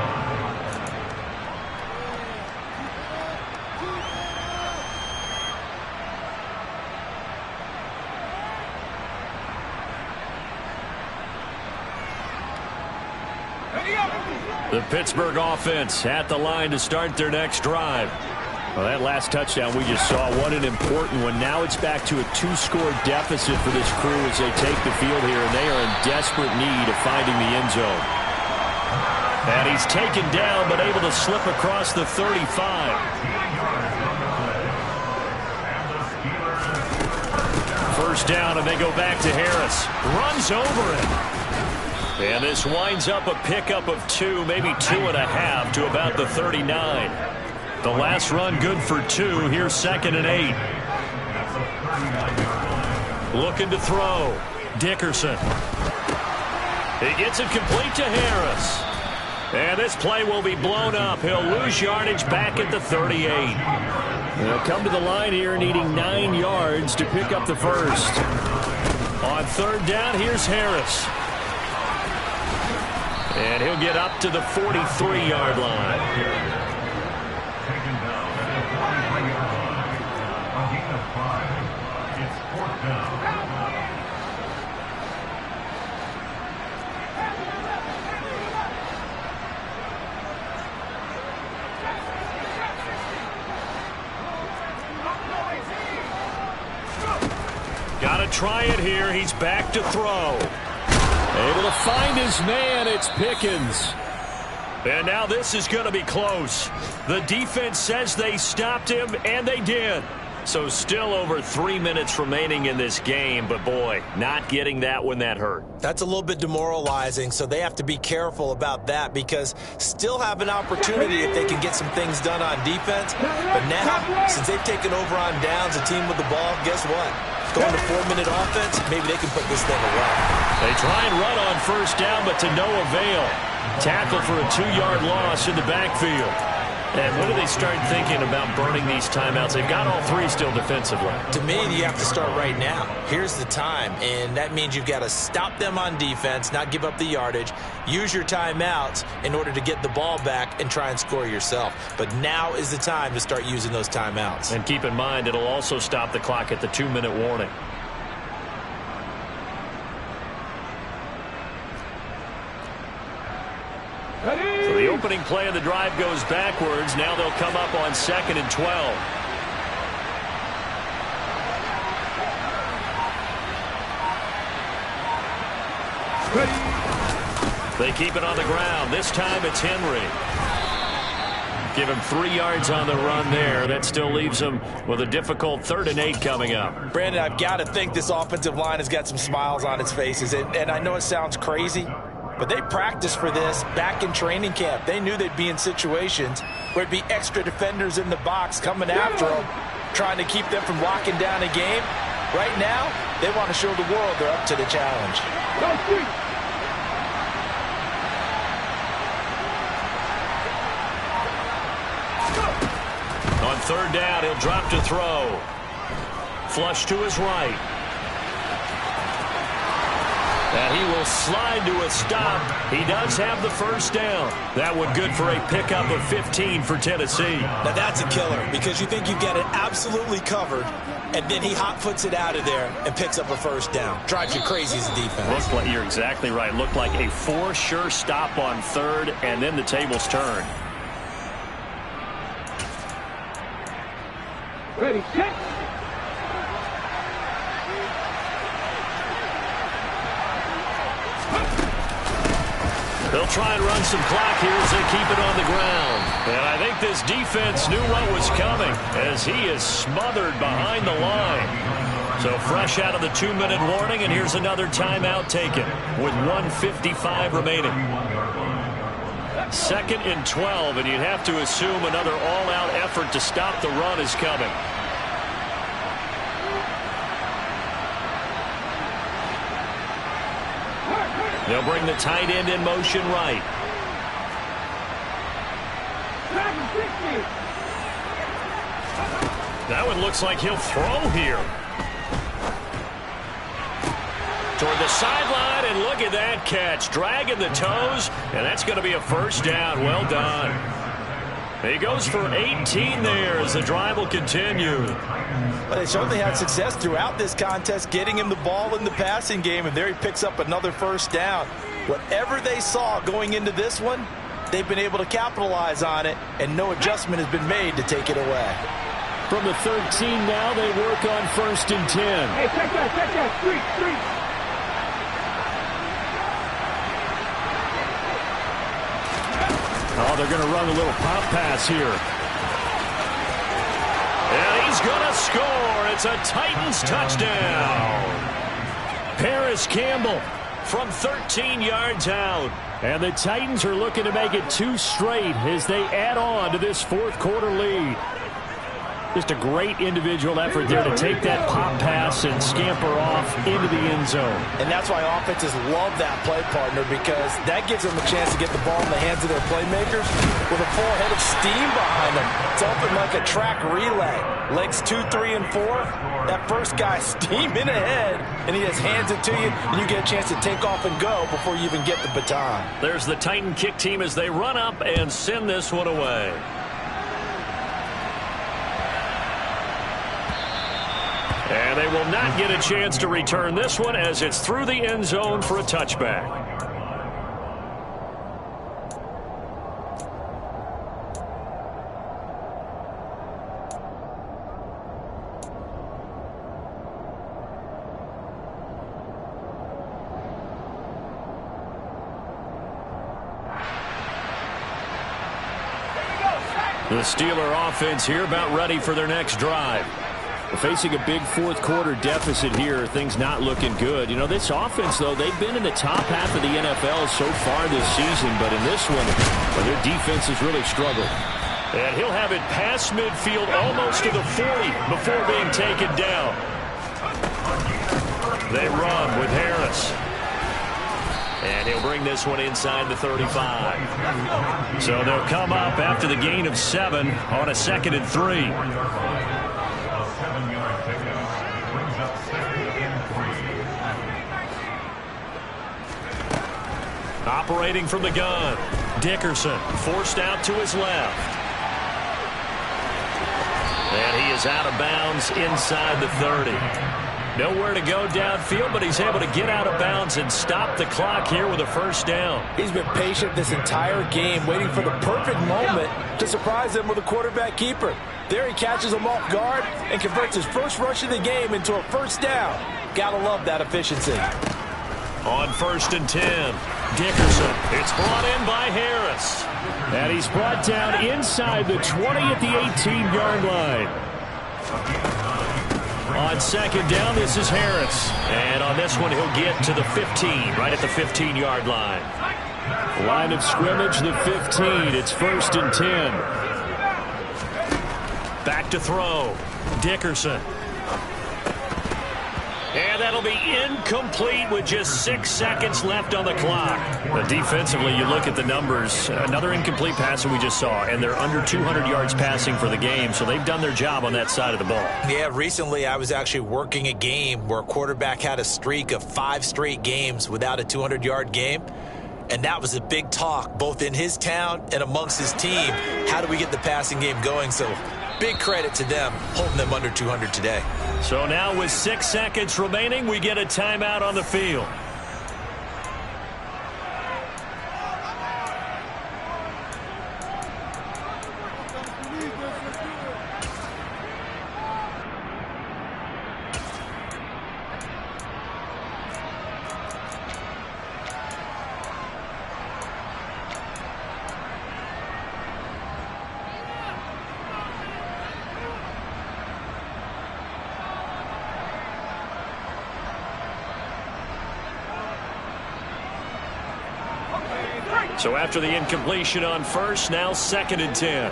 The Pittsburgh offense at the line to start their next drive. Well, that last touchdown we just saw, what an important one. Now it's back to a 2-score deficit for this crew as they take the field here, and they are in desperate need of finding the end zone. And he's taken down, but able to slip across the 35. First down, and they go back to Harris. Runs over him. And this winds up a pickup of 2, maybe 2.5 to about the 39. The last run good for 2. Here's 2nd and 8. Looking to throw. Dickerson. He gets it complete to Harris. And this play will be blown up. He'll lose yardage back at the 38. They'll come to the line here needing 9 yards to pick up the first. On 3rd down, here's Harris. And he'll get up to the 43-yard line. Taken down at the 43-yard line. A gain of 5. It's 4th down. Got to try it here. He's back to throw. Able to find his man. It's Pickens. And now this is going to be close. The defense says they stopped him, and they did. So still over 3 minutes remaining in this game. But, boy, not getting that when that hurt. That's a little bit demoralizing, so they have to be careful about that because still have an opportunity if they can get some things done on defense. But now, since they've taken over on downs, a team with the ball, guess what? Going to 4-minute offense, maybe they can put this thing away. They try and run on first down, but to no avail. Tackle for a 2-yard loss in the backfield. And when do they start thinking about burning these timeouts? They've got all 3 still defensively. To me, you have to start right now. Here's the time, and that means you've got to stop them on defense, not give up the yardage, use your timeouts in order to get the ball back and try and score yourself. But now is the time to start using those timeouts. And keep in mind, it'll also stop the clock at the 2-minute warning. So the opening play of the drive goes backwards. Now they'll come up on 2nd and 12. They keep it on the ground. This time it's Henry. Give him 3 yards on the run there. That still leaves him with a difficult 3rd and 8 coming up. Brandon, I've got to think this offensive line has got some smiles on its faces. And I know it sounds crazy, but they practiced for this back in training camp. They knew they'd be in situations where it'd be extra defenders in the box coming after them, trying to keep them from locking down a game. Right now, they want to show the world they're up to the challenge. On 3rd down, he'll drop to throw. Flush to his right. And he will slide to a stop. He does have the first down. That one good for a pickup of 15 for Tennessee. Now that's a killer because you think you've got it absolutely covered, and then he hot-foots it out of there and picks up a first down. Drives you crazy as a defense. Looked like, you're exactly right. Looked like a for-sure stop on 3rd, and then the tables turn. Ready, set. They'll try and run some clock here as they keep it on the ground. And I think this defense knew what was coming as he is smothered behind the line. So fresh out of the 2-minute warning, and here's another timeout taken with 1:55 remaining. 2nd and 12, and you'd have to assume another all-out effort to stop the run is coming. They'll bring the tight end in motion right. That one looks like he'll throw here. Toward the sideline, and look at that catch. Dragging the toes, and that's going to be a first down. Well done. He goes for 18 there as the drive will continue. But they certainly had success throughout this contest, getting him the ball in the passing game, and there he picks up another first down. Whatever they saw going into this one, they've been able to capitalize on it, and no adjustment has been made to take it away. From the 13 now, they work on 1st and 10. Hey, check that. Street. Oh, they're going to run a little pop pass here. And he's going to score. It's a Titans touchdown. Paris Campbell from 13 yards out. And the Titans are looking to make it 2 straight as they add on to this 4th quarter lead. Just a great individual effort there to take that pop pass and scamper off into the end zone. And that's why offenses love that play, partner, because that gives them a chance to get the ball in the hands of their playmakers with a full head of steam behind them. It's open like a track relay. Legs 2, 3, and 4. That first guy steaming ahead, and he just hands it to you, and you get a chance to take off and go before you even get the baton. There's the Titan kick team as they run up and send this one away. And they will not get a chance to return this one as it's through the end zone for a touchback. The Steeler offense here about ready for their next drive. Facing a big 4th quarter deficit here, things not looking good. You know, this offense, though, they've been in the top half of the NFL so far this season, but in this one, well, their defense has really struggled. And he'll have it past midfield almost to the 40 before being taken down. They run with Harris. And he'll bring this one inside the 35. So they'll come up after the gain of 7 on a 2nd and 3. Operating from the gun, Dickerson forced out to his left. And he is out of bounds inside the 30. Nowhere to go downfield, but he's able to get out of bounds and stop the clock here with a 1st down. He's been patient this entire game, waiting for the perfect moment to surprise them with a quarterback keeper. There he catches him off guard and converts his first rush of the game into a 1st down. Gotta love that efficiency. On 1st and 10, Dickerson. It's brought in by Harris. And he's brought down inside the 20 at the 18-yard line. On 2nd down, this is Harris. And on this one, he'll get to the 15, right at the 15-yard line. Line of scrimmage, the 15. It's 1st and 10. Back to throw. Dickerson. And that'll be incomplete with just 6 seconds left on the clock. But defensively, you look at the numbers. Another incomplete pass that we just saw, and they're under 200 yards passing for the game, so they've done their job on that side of the ball. Yeah, recently I was actually working a game where a quarterback had a streak of 5 straight games without a 200-yard game. And that was a big talk, both in his town and amongst his team. How do we get the passing game going? So big credit to them, holding them under 200 today. So now with 6 seconds remaining, we get a timeout on the field. So after the incompletion on 1st, now 2nd and 10.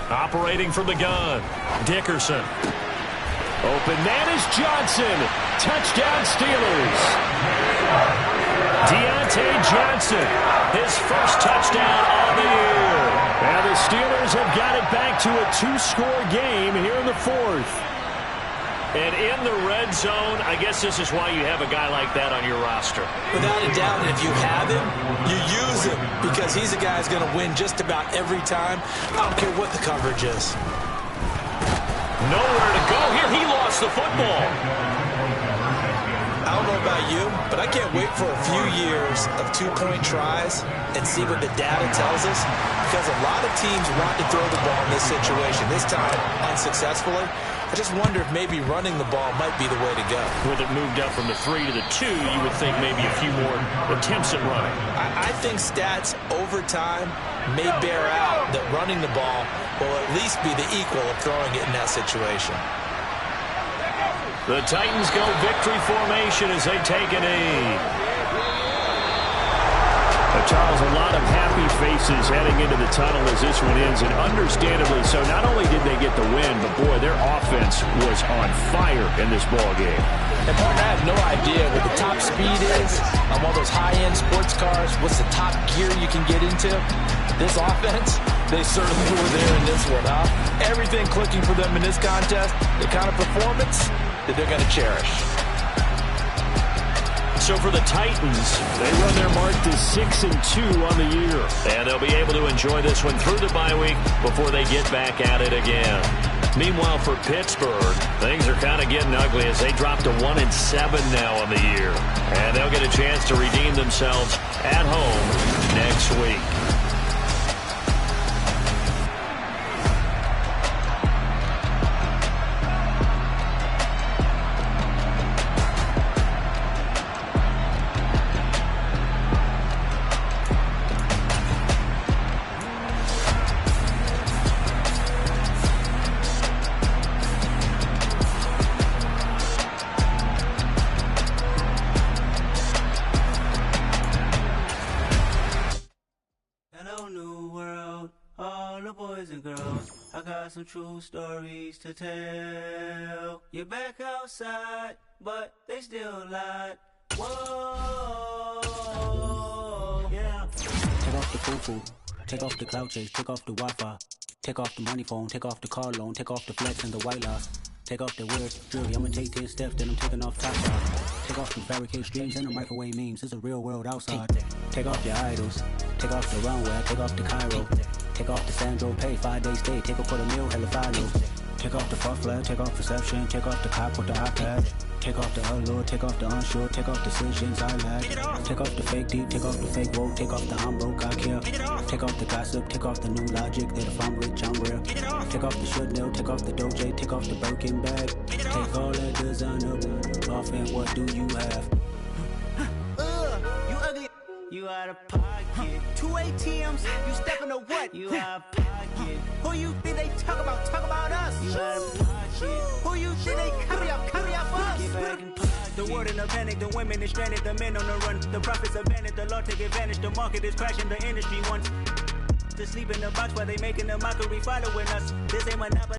Operating from the gun, Dickerson. Open man is Johnson. Touchdown Steelers. Deontay Johnson, his first touchdown on the year. And the Steelers have got it back to a 2-score game here in the 4th. And in the red zone, I guess this is why you have a guy like that on your roster. Without a doubt, and if you have him, you use him because he's a guy who's going to win just about every time. I don't care what the coverage is. Nowhere to go here. He lost the football. I don't know about you, but I can't wait for a few years of two-point tries and see what the data tells us, because a lot of teams want to throw the ball in this situation, this time unsuccessfully. I just wonder if maybe running the ball might be the way to go. With it moved up from the 3 to the 2, you would think maybe a few more attempts at running. I think stats over time may bear out that running the ball will at least be the equal of throwing it in that situation. The Titans go victory formation as they take a knee. Charles, a lot of happy faces heading into the tunnel as this one ends, and understandably so. Not only did they get the win, but boy, their offense was on fire in this ball game. And Martin, I have no idea what the top speed is on one of those high-end sports cars. What's the top gear you can get into? This offense, they certainly were there in this one, huh? Everything clicking for them in this contest, the kind of performance that they're going to cherish. So for the Titans, they run their mark to 6-2 on the year. And they'll be able to enjoy this one through the bye week before they get back at it again. Meanwhile, for Pittsburgh, things are kind of getting ugly as they drop to 1-7 now on the year. And they'll get a chance to redeem themselves at home next week. Some true stories to tell. You're back outside, but they still lied. Whoa, yeah. Take off the foo-foo, take off the cloud chase, take off the Wi-Fi, take off the money phone, take off the car loan, take off the flex and the white loss. Take off the weird jewelry, I'ma take 10 steps, then I'm taking off top off. Take off the barricade streams and the microwave memes, it's a real world outside. Take off your idols, take off the runway, take off the Cairo. Take off the Sandro Pay, 5-day stay, take off for the meal, hella follow. Take off the fuck flag, take off perception, take off the cop with the iPad. Take off the allure, take off the unsure, take off decisions I lack. Take off the fake deep, take off the fake woke, take off the I'm broke, I care. Take off the gossip, take off the new logic, that if I'm rich, I'm real. Take off the should know, take off the Doja, take off the Birkin bag. Take all that designer off and what do you have? You ugly. You out of pocket. 2 ATMs, you stepping to what? You out of pocket. Who you think they talk about? Talk about us. You out of pocket. Who you think they carry up us? Get back in pocket. The world in a panic, the women is stranded, the men on the run. The profits abandoned, the law take advantage. The market is crashing, the industry wants to sleep in the box while they making a mockery following us. This ain't monopoly.